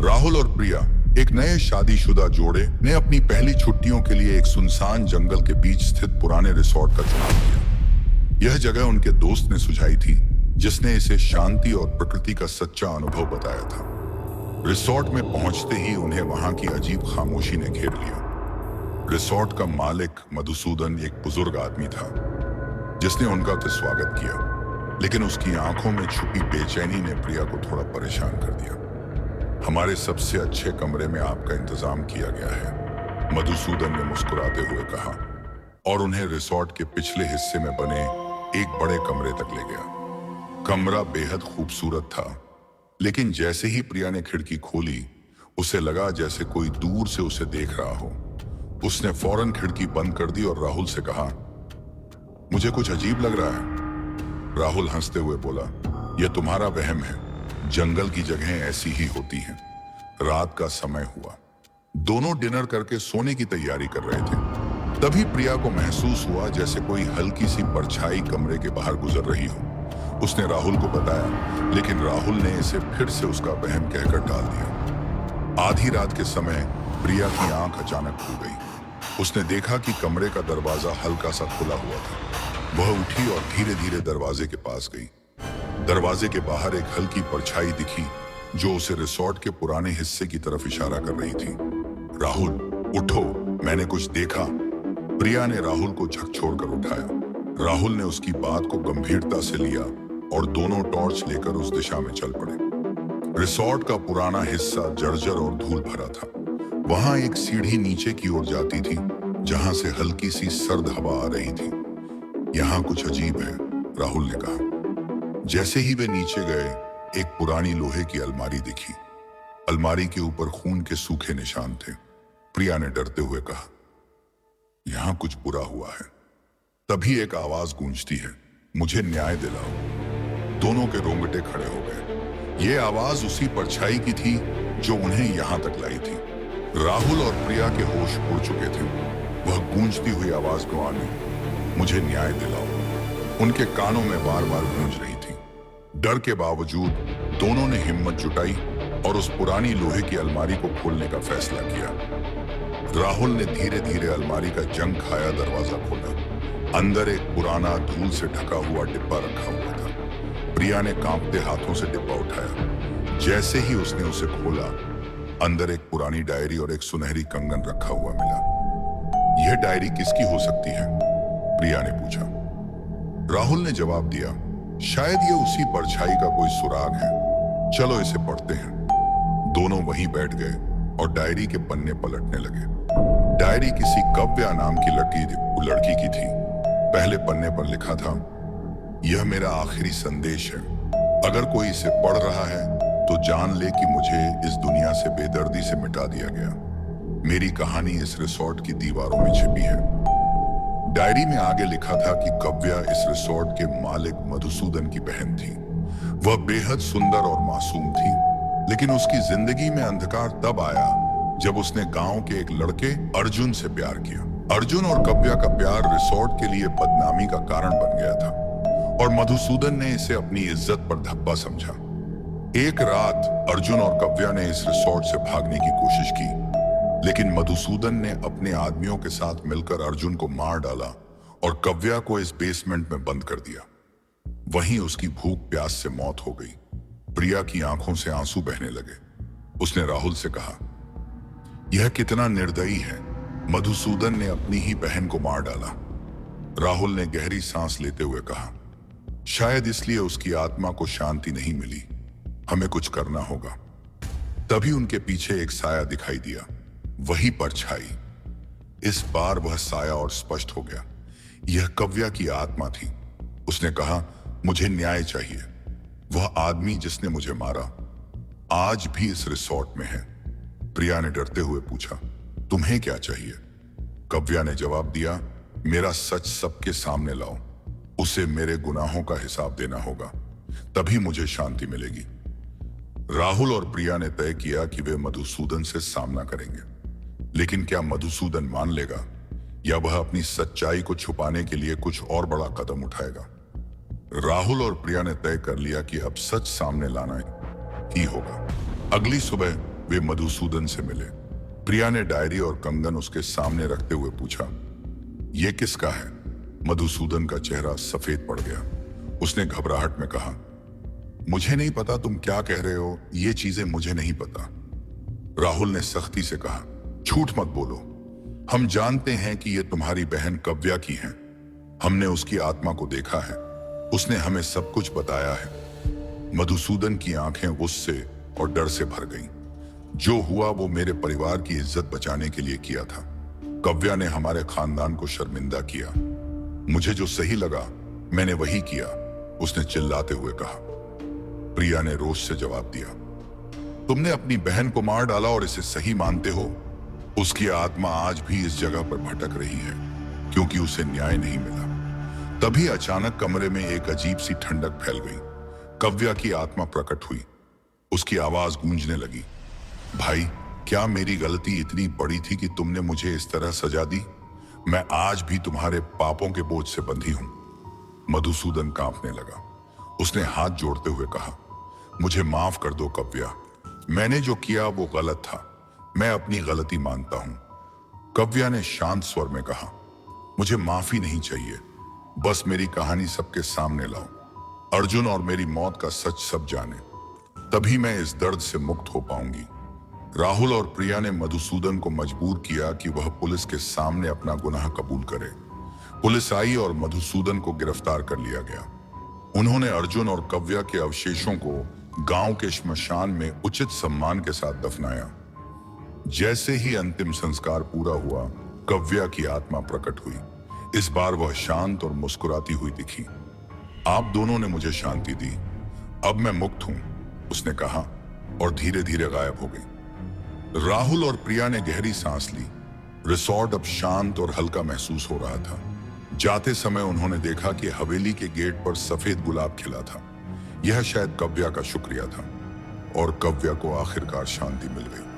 राहुल और प्रिया, एक नए शादीशुदा जोड़े, ने अपनी पहली छुट्टियों के लिए एक सुनसान जंगल के बीच स्थित पुराने रिसोर्ट का चुनाव किया। यह जगह उनके दोस्त ने सुझाई थी, जिसने इसे शांति और प्रकृति का सच्चा अनुभव बताया था। रिसोर्ट में पहुंचते ही उन्हें वहां की अजीब खामोशी ने घेर लिया। रिसोर्ट का मालिक मधुसूदन एक बुजुर्ग आदमी था, जिसने उनका तो स्वागत किया, लेकिन उसकी आंखों में छुपी बेचैनी ने प्रिया को थोड़ा परेशान कर दिया। हमारे सबसे अच्छे कमरे में आपका इंतजाम किया गया है, मधुसूदन ने मुस्कुराते हुए कहा, और उन्हें रिसोर्ट के पिछले हिस्से में बने एक बड़े कमरे तक ले गया। कमरा बेहद खूबसूरत था, लेकिन जैसे ही प्रिया ने खिड़की खोली, उसे लगा जैसे कोई दूर से उसे देख रहा हो। उसने फौरन खिड़की बंद कर दी और राहुल से कहा, मुझे कुछ अजीब लग रहा है। राहुल हंसते हुए बोला, यह तुम्हारा वहम है, जंगल की जगहें ऐसी ही होती हैं। रात का समय हुआ, दोनों डिनर करके सोने की तैयारी कर रहे थे। तभी प्रिया को महसूस हुआ जैसे कोई हल्की सी परछाई कमरे के बाहर गुजर रही हो। उसने राहुल को बताया, लेकिन राहुल ने इसे फिर से उसका वहम कहकर टाल दिया। आधी रात के समय प्रिया की आंख अचानक खुल गई। उसने देखा कि कमरे का दरवाजा हल्का सा खुला हुआ था। वह उठी और धीरे धीरे दरवाजे के पास गई। दरवाजे के बाहर एक हल्की परछाई दिखी, जो उसे रिसोर्ट के पुराने हिस्से की तरफ इशारा कर रही थी। राहुल, उठो, मैंने कुछ देखा। प्रिया ने राहुल को झकझोरकर उठाया। राहुल ने उसकी बात को गंभीरता से लिया और दोनों टॉर्च लेकर उस दिशा में चल पड़े। रिसोर्ट का पुराना हिस्सा जर्जर और धूल भरा था। वहां एक सीढ़ी नीचे की ओर जाती थी, जहां से हल्की सी सर्द हवा आ रही थी। यहां कुछ अजीब है, राहुल ने कहा। जैसे ही वे नीचे गए, एक पुरानी लोहे की अलमारी दिखी। अलमारी के ऊपर खून के सूखे निशान थे। प्रिया ने डरते हुए कहा, यहां कुछ बुरा हुआ है। तभी एक आवाज गूंजती है, मुझे न्याय दिलाओ। दोनों के रोंगटे खड़े हो गए। ये आवाज उसी परछाई की थी जो उन्हें यहां तक लाई थी। राहुल और प्रिया के होश उड़ चुके थे। वह गूंजती हुई आवाज को आने, मुझे न्याय दिलाओ, उनके कानों में बार बार गूंज रही थी। डर के बावजूद दोनों ने हिम्मत जुटाई और उस पुरानी लोहे की अलमारी को खोलने का फैसला किया। राहुल ने धीरे धीरे अलमारी का जंग खाया दरवाजा खोला। अंदर एक पुराना धूल से ढका हुआ डिब्बा रखा हुआ था। प्रिया ने कांपते हाथों से डिब्बा उठाया। जैसे ही उसने उसे खोला, अंदर एक पुरानी डायरी और एक सुनहरी कंगन रखा हुआ मिला। यह डायरी किसकी हो सकती है? प्रिया ने पूछा। राहुल ने जवाब दिया, शायद यह उसी परछाई का कोई सुराग है। चलो इसे पढ़ते हैं। दोनों वहीं बैठ गए और डायरी के पन्ने पलटने लगे। डायरी किसी कव्या नाम की लड़की की थी। पहले पन्ने पर लिखा था, यह मेरा आखिरी संदेश है। अगर कोई इसे पढ़ रहा है तो जान ले कि मुझे इस दुनिया से बेदर्दी से मिटा दिया गया। मेरी कहानी इस रिसोर्ट की दीवारों में छिपी है। डायरी में आगे लिखा था कि कव्या इस रिसोर्ट के मालिक मधुसूदन की बहन थी। वह बेहद सुंदर और मासूम थी, लेकिन उसकी जिंदगी में अंधकार तब आया जब उसने गांव के एक लड़के अर्जुन से प्यार किया। अर्जुन और कव्या का प्यार रिसोर्ट के लिए बदनामी का कारण बन गया था, और मधुसूदन ने इसे अपनी इज्जत पर धब्बा समझा। एक रात अर्जुन और कव्या ने इस रिसोर्ट से भागने की कोशिश की, लेकिन मधुसूदन ने अपने आदमियों के साथ मिलकर अर्जुन को मार डाला और कव्या को इस बेसमेंट में बंद कर दिया। वहीं उसकी भूख प्यास से मौत हो गई। प्रिया की आंखों से आंसू बहने लगे। उसने राहुल से कहा, यह कितना निर्दयी है, मधुसूदन ने अपनी ही बहन को मार डाला। राहुल ने गहरी सांस लेते हुए कहा, शायद इसलिए उसकी आत्मा को शांति नहीं मिली। हमें कुछ करना होगा। तभी उनके पीछे एक साया दिखाई दिया, वही परछाई। इस बार वह साया और स्पष्ट हो गया। यह कव्या की आत्मा थी। उसने कहा, मुझे न्याय चाहिए। वह आदमी जिसने मुझे मारा आज भी इस रिसोर्ट में है। प्रिया ने डरते हुए पूछा, तुम्हें क्या चाहिए? कव्या ने जवाब दिया, मेरा सच सबके सामने लाओ। उसे मेरे गुनाहों का हिसाब देना होगा, तभी मुझे शांति मिलेगी। राहुल और प्रिया ने तय किया कि वे मधुसूदन से सामना करेंगे, लेकिन क्या मधुसूदन मान लेगा या वह अपनी सच्चाई को छुपाने के लिए कुछ और बड़ा कदम उठाएगा? राहुल और प्रिया ने तय कर लिया कि अब सच सामने लाना ही होगा। अगली सुबह वे मधुसूदन से मिले। प्रिया ने डायरी और कंगन उसके सामने रखते हुए पूछा, यह किसका है? मधुसूदन का चेहरा सफेद पड़ गया। उसने घबराहट में कहा, मुझे नहीं पता तुम क्या कह रहे हो, ये चीजें मुझे नहीं पता। राहुल ने सख्ती से कहा, झूठ मत बोलो, हम जानते हैं कि ये तुम्हारी बहन कव्या की है। हमने उसकी आत्मा को देखा है, उसने हमें सब कुछ बताया है। मधुसूदन की आंखें गुस्से और डर से भर गईं। जो हुआ वो मेरे परिवार की इज्जत बचाने के लिए किया था। कव्या ने हमारे खानदान को शर्मिंदा किया। मुझे जो सही लगा मैंने वही किया, उसने चिल्लाते हुए कहा। प्रिया ने रोष से जवाब दिया, तुमने अपनी बहन को मार डाला और इसे सही मानते हो? उसकी आत्मा आज भी इस जगह पर भटक रही है क्योंकि उसे न्याय नहीं मिला। तभी अचानक कमरे में एक अजीब सी ठंडक फैल गई। कव्या की आत्मा प्रकट हुई। उसकी आवाज गूंजने लगी, भाई, क्या मेरी गलती इतनी बड़ी थी कि तुमने मुझे इस तरह सजा दी? मैं आज भी तुम्हारे पापों के बोझ से बंधी हूं। मधुसूदन कांपने लगा। उसने हाथ जोड़ते हुए कहा, मुझे माफ कर दो कव्या, मैंने जो किया वो गलत था, मैं अपनी गलती मानता हूं। कव्या ने शांत स्वर में कहा, मुझे माफी नहीं चाहिए, बस मेरी कहानी सबके सामने लाओ। अर्जुन और मेरी मौत का सच सब जाने, तभी मैं इस दर्द से मुक्त हो पाऊंगी। राहुल और प्रिया ने मधुसूदन को मजबूर किया कि वह पुलिस के सामने अपना गुनाह कबूल करे। पुलिस आई और मधुसूदन को गिरफ्तार कर लिया गया। उन्होंने अर्जुन और कव्या के अवशेषों को गांव के श्मशान में उचित सम्मान के साथ दफनाया। जैसे ही अंतिम संस्कार पूरा हुआ, कव्या की आत्मा प्रकट हुई। इस बार वह शांत और मुस्कुराती हुई दिखी। आप दोनों ने मुझे शांति दी, अब मैं मुक्त हूं, उसने कहा और धीरे धीरे गायब हो गई। राहुल और प्रिया ने गहरी सांस ली। रिसोर्ट अब शांत और हल्का महसूस हो रहा था। जाते समय उन्होंने देखा कि हवेली के गेट पर सफेद गुलाब खिला था। यह शायद कव्या का शुक्रिया था और कव्या को आखिरकार शांति मिल गई।